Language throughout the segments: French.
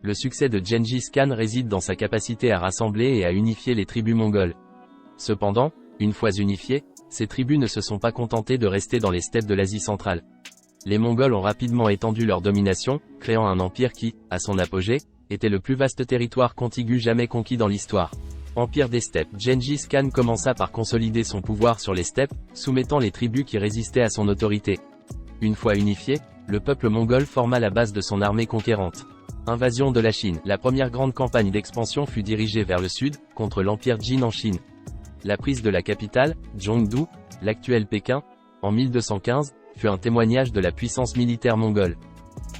Le succès de Gengis Khan réside dans sa capacité à rassembler et à unifier les tribus mongoles. Cependant, une fois unifiées, ces tribus ne se sont pas contentées de rester dans les steppes de l'Asie centrale. Les Mongols ont rapidement étendu leur domination, créant un empire qui, à son apogée, était le plus vaste territoire contigu jamais conquis dans l'histoire. Empire des steppes. Gengis Khan commença par consolider son pouvoir sur les steppes, soumettant les tribus qui résistaient à son autorité. Une fois unifié, le peuple mongol forma la base de son armée conquérante. Invasion de la Chine. La première grande campagne d'expansion fut dirigée vers le sud, contre l'empire Jin en Chine. La prise de la capitale, Zhongdu, l'actuel Pékin, en 1215, fut un témoignage de la puissance militaire mongole.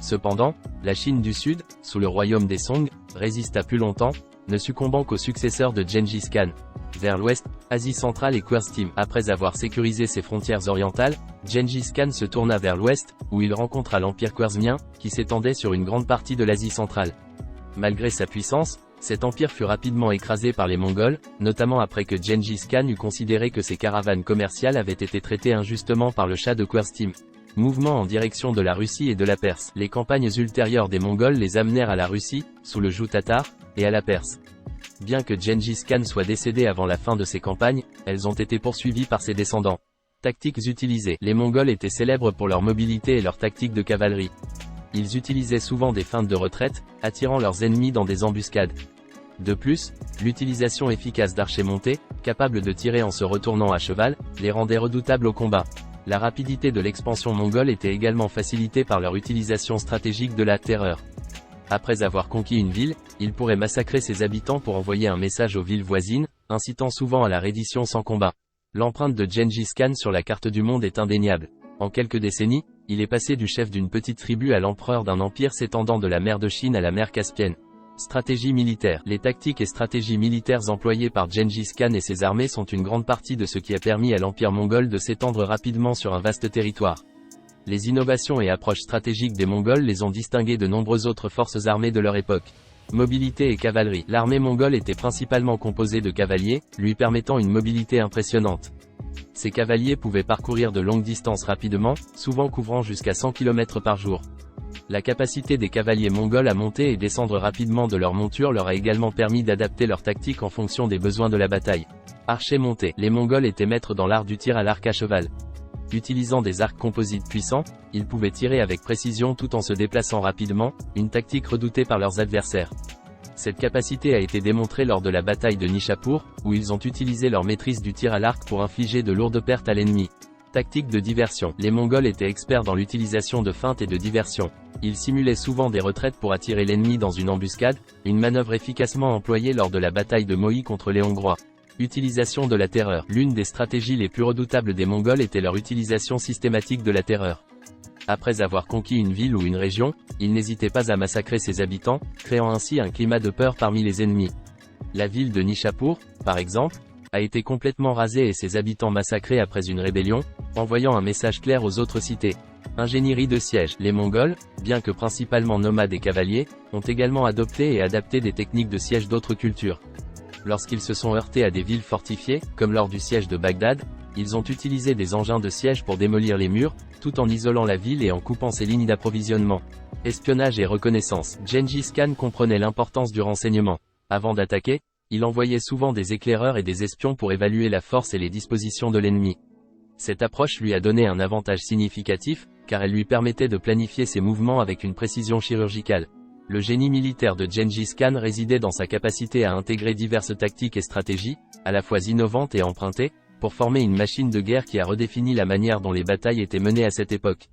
Cependant, la Chine du Sud, sous le royaume des Song, résista plus longtemps, ne succombant qu'aux successeurs de Gengis Khan. Vers l'ouest, Asie centrale et Kwerstim. Après avoir sécurisé ses frontières orientales, Gengis Khan se tourna vers l'ouest, où il rencontra l'empire khwarezmien, qui s'étendait sur une grande partie de l'Asie centrale. Malgré sa puissance, cet empire fut rapidement écrasé par les Mongols, notamment après que Gengis Khan eut considéré que ses caravanes commerciales avaient été traitées injustement par le Shah de Kwerstim. Mouvement en direction de la Russie et de la Perse. Les campagnes ultérieures des Mongols les amenèrent à la Russie, sous le joug tatar, et à la Perse. Bien que Gengis Khan soit décédé avant la fin de ces campagnes, elles ont été poursuivies par ses descendants. Tactiques utilisées. Les Mongols étaient célèbres pour leur mobilité et leurs tactiques de cavalerie. Ils utilisaient souvent des feintes de retraite, attirant leurs ennemis dans des embuscades. De plus, l'utilisation efficace d'archers montés, capables de tirer en se retournant à cheval, les rendait redoutables au combat. La rapidité de l'expansion mongole était également facilitée par leur utilisation stratégique de la terreur. Après avoir conquis une ville, ils pourraient massacrer ses habitants pour envoyer un message aux villes voisines, incitant souvent à la reddition sans combat. L'empreinte de Gengis Khan sur la carte du monde est indéniable. En quelques décennies, il est passé du chef d'une petite tribu à l'empereur d'un empire s'étendant de la mer de Chine à la mer Caspienne. Stratégie militaire. Les tactiques et stratégies militaires employées par Gengis Khan et ses armées sont une grande partie de ce qui a permis à l'empire mongol de s'étendre rapidement sur un vaste territoire. Les innovations et approches stratégiques des Mongols les ont distingués de nombreuses autres forces armées de leur époque. Mobilité et cavalerie. L'armée mongole était principalement composée de cavaliers, lui permettant une mobilité impressionnante. Ces cavaliers pouvaient parcourir de longues distances rapidement, souvent couvrant jusqu'à 100 km par jour. La capacité des cavaliers mongols à monter et descendre rapidement de leur monture leur a également permis d'adapter leur tactique en fonction des besoins de la bataille. Archers montés. Les Mongols étaient maîtres dans l'art du tir à l'arc à cheval. Utilisant des arcs composites puissants, ils pouvaient tirer avec précision tout en se déplaçant rapidement, une tactique redoutée par leurs adversaires. Cette capacité a été démontrée lors de la bataille de Nishapur, où ils ont utilisé leur maîtrise du tir à l'arc pour infliger de lourdes pertes à l'ennemi. Tactique de diversion. Les Mongols étaient experts dans l'utilisation de feintes et de diversion. Ils simulaient souvent des retraites pour attirer l'ennemi dans une embuscade, une manœuvre efficacement employée lors de la bataille de Mohi contre les Hongrois. Utilisation de la terreur. L'une des stratégies les plus redoutables des Mongols était leur utilisation systématique de la terreur. Après avoir conquis une ville ou une région, ils n'hésitaient pas à massacrer ses habitants, créant ainsi un climat de peur parmi les ennemis. La ville de Nishapur, par exemple, a été complètement rasée et ses habitants massacrés après une rébellion, envoyant un message clair aux autres cités. Ingénierie de siège. Les Mongols, bien que principalement nomades et cavaliers, ont également adopté et adapté des techniques de siège d'autres cultures. Lorsqu'ils se sont heurtés à des villes fortifiées, comme lors du siège de Bagdad, ils ont utilisé des engins de siège pour démolir les murs, tout en isolant la ville et en coupant ses lignes d'approvisionnement. Espionnage et reconnaissance. Gengis Khan comprenait l'importance du renseignement. Avant d'attaquer, il envoyait souvent des éclaireurs et des espions pour évaluer la force et les dispositions de l'ennemi. Cette approche lui a donné un avantage significatif, car elle lui permettait de planifier ses mouvements avec une précision chirurgicale. Le génie militaire de Gengis Khan résidait dans sa capacité à intégrer diverses tactiques et stratégies, à la fois innovantes et empruntées, pour former une machine de guerre qui a redéfini la manière dont les batailles étaient menées à cette époque.